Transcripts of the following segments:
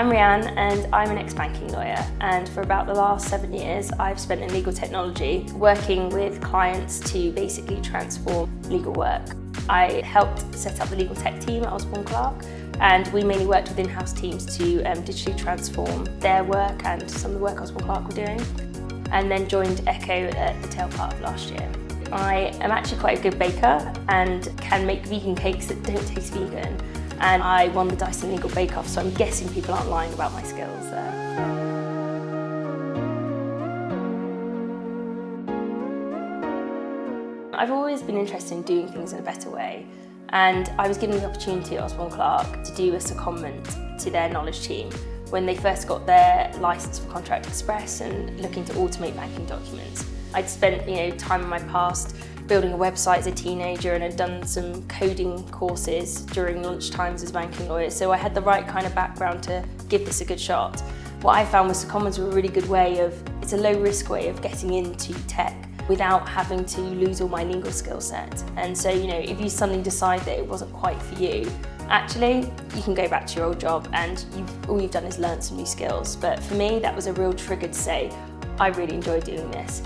I'm Rhianne and I'm an ex-banking lawyer, and for about the last 7 years I've spent in legal technology working with clients to basically transform legal work. I helped set up the Legal Tech team at Osborne Clarke, and we mainly worked with in-house teams to digitally transform their work and some of the work Osborne Clarke were doing, and then joined Echo at the tail part of last year. I am actually quite a good baker and can make vegan cakes that don't taste vegan. And I won the Dyson Legal Bake Off, so I'm guessing people aren't lying about my skills there. I've always been interested in doing things in a better way, and I was given the opportunity at Osborne Clarke to do a secondment to their knowledge team when they first got their licence for Contract Express and looking to automate banking documents. I'd spent time in my past building a website as a teenager and had done some coding courses during lunch times as a banking lawyer, so I had the right kind of background to give this a good shot. What I found was secondments were a really good way it's a low risk way of getting into tech without having to lose all my legal skill set. And so, if you suddenly decide that it wasn't quite for you, actually, you can go back to your old job and all you've done is learn some new skills. But for me, that was a real trigger to say, I really enjoy doing this.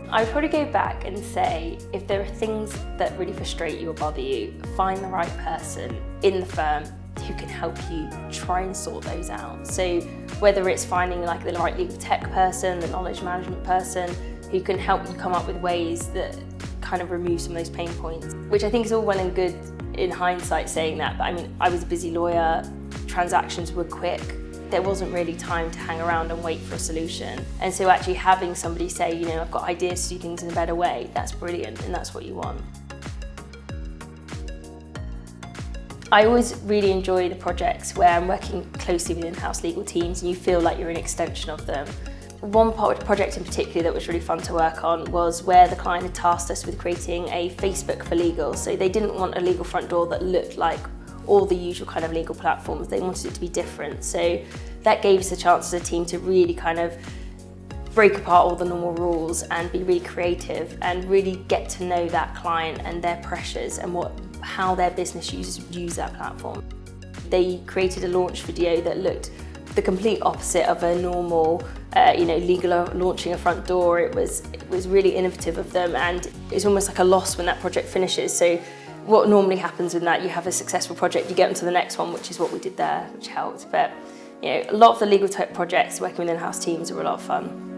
I would probably go back and say, if there are things that really frustrate you or bother you, find the right person in the firm who can help you try and sort those out. So whether it's finding the right legal tech person, the knowledge management person, who can help you come up with ways that kind of remove some of those pain points, which I think is all well and good in hindsight saying that, but I was a busy lawyer, transactions were quick, there wasn't really time to hang around and wait for a solution. And so actually having somebody say, I've got ideas to do things in a better way, that's brilliant and that's what you want. I always really enjoy the projects where I'm working closely with in-house legal teams and you feel like you're an extension of them. One project in particular that was really fun to work on was where the client had tasked us with creating a Facebook for legal. So they didn't want a legal front door that looked like all the usual kind of legal platforms. They wanted it to be different. So that gave us a chance as a team to really kind of break apart all the normal rules and be really creative and really get to know that client and their pressures and how their business users use that platform. They created a launch video that looked the complete opposite of a normal legal launching a front door. It was really innovative of them, and it's almost like a loss when that project finishes. So what normally happens with that, you have a successful project, you get onto the next one, which is what we did there, which helped. But a lot of the legal tech projects working with in-house teams are a lot of fun.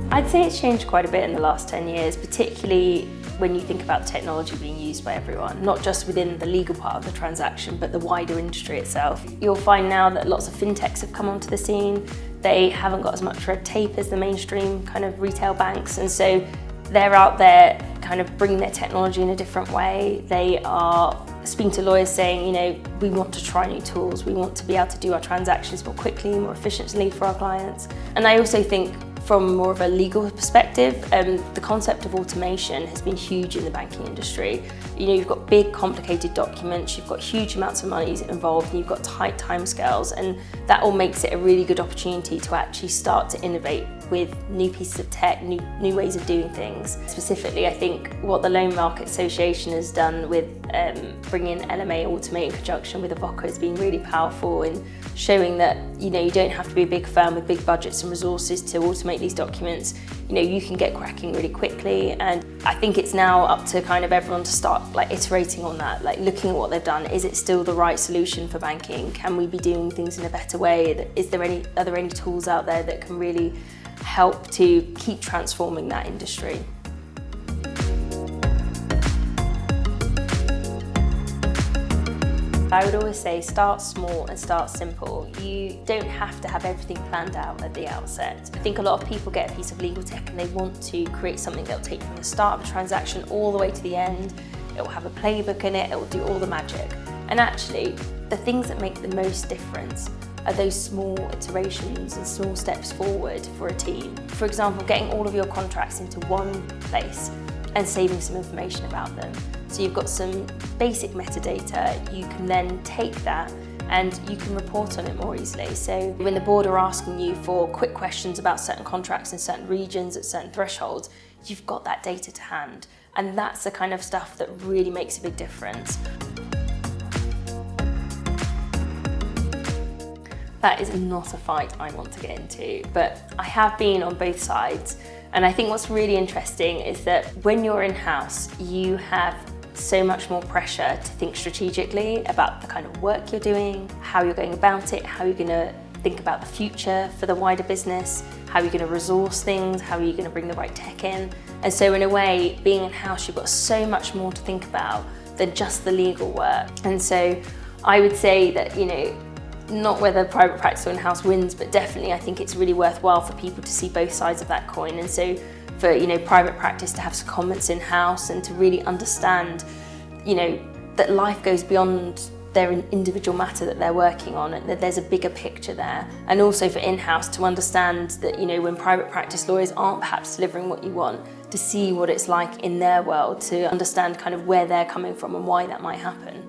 I'd say it's changed quite a bit in the last 10 years, particularly when you think about technology being used by everyone, not just within the legal part of the transaction, but the wider industry itself. You'll find now that lots of fintechs have come onto the scene. They haven't got as much red tape as the mainstream kind of retail banks, and so they're out there kind of bringing their technology in a different way. They are speaking to lawyers saying, we want to try new tools, we want to be able to do our transactions more quickly, more efficiently for our clients. And I also think from more of a legal perspective, the concept of automation has been huge in the banking industry. You've got big, complicated documents, you've got huge amounts of money involved, and you've got tight timescales, and that all makes it a really good opportunity to actually start to innovate with new pieces of tech, new ways of doing things. Specifically, I think what the Loan Market Association has done with bringing LMA Automate in conjunction with Avoca has been really powerful in showing that you don't have to be a big firm with big budgets and resources to automate these documents. You can get cracking really quickly, and I think it's now up to kind of everyone to start iterating on that, looking at what they've done. Is it still the right solution for banking? Can we be doing things in a better way? Are there any tools out there that can really help to keep transforming that industry? I would always say start small and start simple. You don't have to have everything planned out at the outset. I think a lot of people get a piece of legal tech and they want to create something that will take from the start of a transaction all the way to the end. It will have a playbook in it, it will do all the magic. And actually, the things that make the most difference are those small iterations and small steps forward for a team. For example, getting all of your contracts into one place and saving some information about them. So you've got some basic metadata, you can then take that and you can report on it more easily. So when the board are asking you for quick questions about certain contracts in certain regions at certain thresholds, you've got that data to hand. And that's the kind of stuff that really makes a big difference. That is not a fight I want to get into, but I have been on both sides. And I think what's really interesting is that when you're in-house, you have so much more pressure to think strategically about the kind of work you're doing, how you're going about it, how you're going to think about the future for the wider business, how you're going to resource things, how you're going to bring the right tech in. And so in a way, being in-house, you've got so much more to think about than just the legal work. And so I would say that, not whether private practice or in-house wins, but definitely I think it's really worthwhile for people to see both sides of that coin. And so for private practice to have some comments in-house and to really understand that life goes beyond their individual matter that they're working on, and that there's a bigger picture there. And also for in-house to understand that when private practice lawyers aren't perhaps delivering what you want, to see what it's like in their world, to understand kind of where they're coming from and why that might happen.